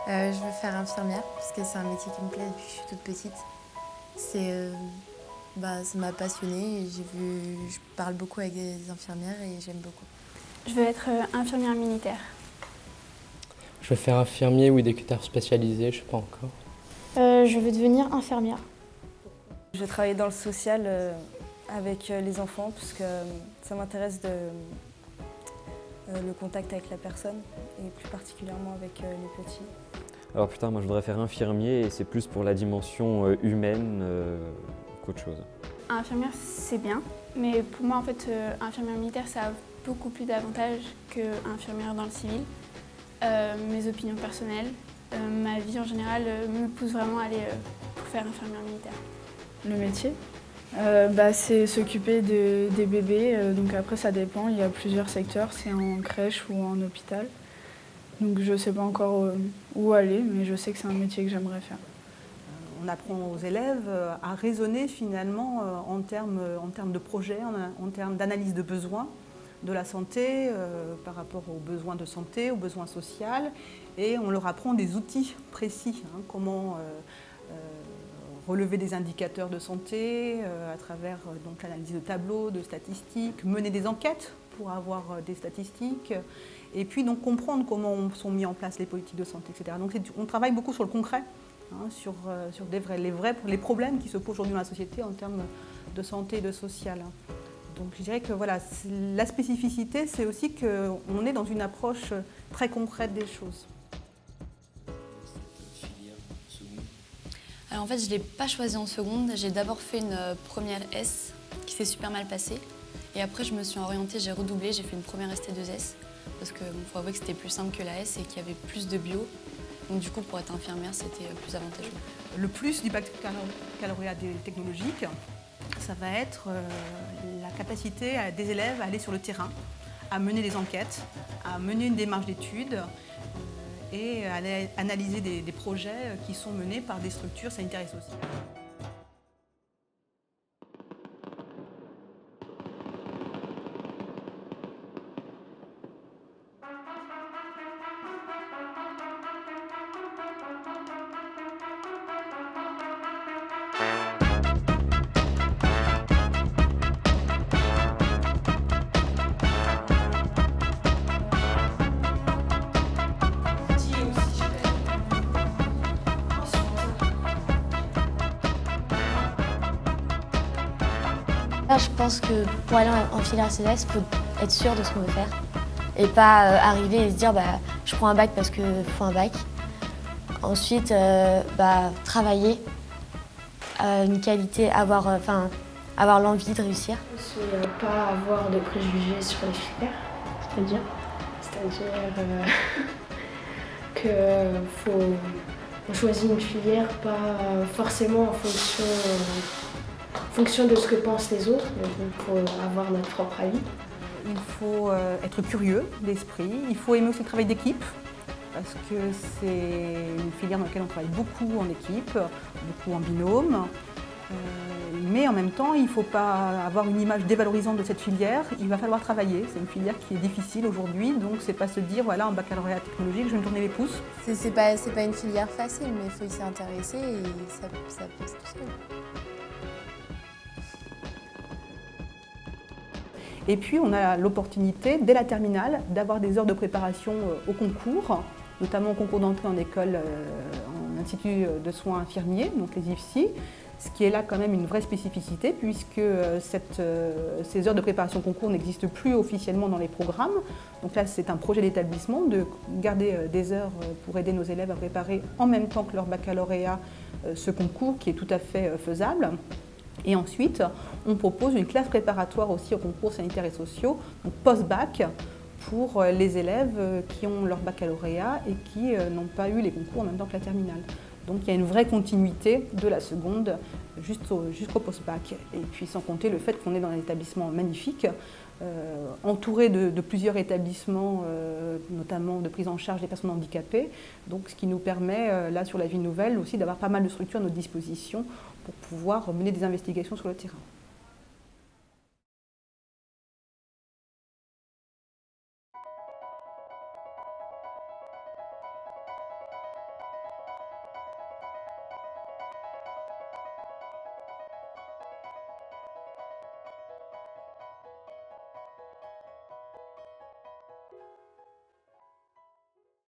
Je veux faire infirmière parce que c'est un métier qui me plaît depuis que je suis toute petite. Ça m'a passionnée et je parle beaucoup avec des infirmières et j'aime beaucoup. Je veux être infirmière militaire. Je vais faire infirmier ou éducateur spécialisé, je ne sais pas encore. Je veux devenir infirmière. Je vais travailler dans le social avec les enfants parce que ça m'intéresse le contact avec la personne et plus particulièrement avec les petits. Alors plus tard, moi je voudrais faire infirmier et c'est plus pour la dimension humaine qu'autre chose. Infirmière, c'est bien, mais pour moi, en fait, infirmière militaire, ça a beaucoup plus d'avantages qu'infirmière dans le civil. Mes opinions personnelles, ma vie en général me pousse vraiment à aller pour faire infirmière militaire. Le métier, c'est s'occuper des bébés, donc après ça dépend, il y a plusieurs secteurs, c'est en crèche ou en hôpital. Donc je ne sais pas encore où aller, mais je sais que c'est un métier que j'aimerais faire. On apprend aux élèves à raisonner finalement en termes de projet, en termes d'analyse de besoins de la santé par rapport aux besoins de santé, aux besoins sociaux. Et on leur apprend des outils précis, comment relever des indicateurs de santé à travers l'analyse de tableaux, de statistiques, mener des enquêtes pour avoir des statistiques, et puis donc comprendre comment sont mis en place les politiques de santé, etc. Donc on travaille beaucoup sur le concret, sur les problèmes qui se posent aujourd'hui dans la société en termes de santé et de social. Donc je dirais que voilà, la spécificité, c'est aussi qu'on est dans une approche très concrète des choses. Alors en fait, je ne l'ai pas choisi en seconde. J'ai d'abord fait une première S qui s'est super mal passée. Et après, je me suis orientée, j'ai redoublé, j'ai fait une première ST2S. Parce qu'il faut avouer que c'était plus simple que la S et qu'il y avait plus de bio. Donc du coup, pour être infirmière, c'était plus avantageux. Le plus du baccalauréat technologique, ça va être la capacité des élèves à aller sur le terrain, à mener des enquêtes, à mener une démarche d'études et à analyser des projets qui sont menés par des structures sanitaires et sociales. Là, je pense que pour aller en filière CES, il faut être sûr de ce qu'on veut faire et pas arriver et se dire je prends un bac parce qu'il faut un bac. Ensuite, travailler, une qualité, avoir l'envie de réussir. C'est pas avoir de préjugés sur les filières, c'est-à-dire que on choisit une filière pas forcément en fonction de ce que pensent les autres, mais il faut avoir notre propre avis. Il faut être curieux d'esprit, il faut aimer aussi le travail d'équipe, parce que c'est une filière dans laquelle on travaille beaucoup en équipe, beaucoup en binôme. Mais en même temps, il ne faut pas avoir une image dévalorisante de cette filière, il va falloir travailler. C'est une filière qui est difficile aujourd'hui, donc c'est pas se dire voilà, en baccalauréat technologique, je vais me tourner les pouces. C'est pas une filière facile, mais il faut y s'intéresser et ça passe tout seul. Et puis on a l'opportunité, dès la terminale, d'avoir des heures de préparation au concours, notamment au concours d'entrée en école, en institut de soins infirmiers, donc les IFSI, ce qui est là quand même une vraie spécificité puisque ces heures de préparation concours n'existent plus officiellement dans les programmes. Donc là, c'est un projet d'établissement de garder des heures pour aider nos élèves à préparer en même temps que leur baccalauréat ce concours qui est tout à fait faisable. Et ensuite, on propose une classe préparatoire aussi aux concours sanitaires et sociaux, donc post-bac, pour les élèves qui ont leur baccalauréat et qui n'ont pas eu les concours en même temps que la terminale. Donc il y a une vraie continuité de la seconde jusqu'au post-bac. Et puis sans compter le fait qu'on est dans un établissement magnifique, entouré de plusieurs établissements, notamment de prise en charge des personnes handicapées. Donc ce qui nous permet, là sur la Vie Nouvelle, aussi d'avoir pas mal de structures à notre disposition pour pouvoir mener des investigations sur le terrain.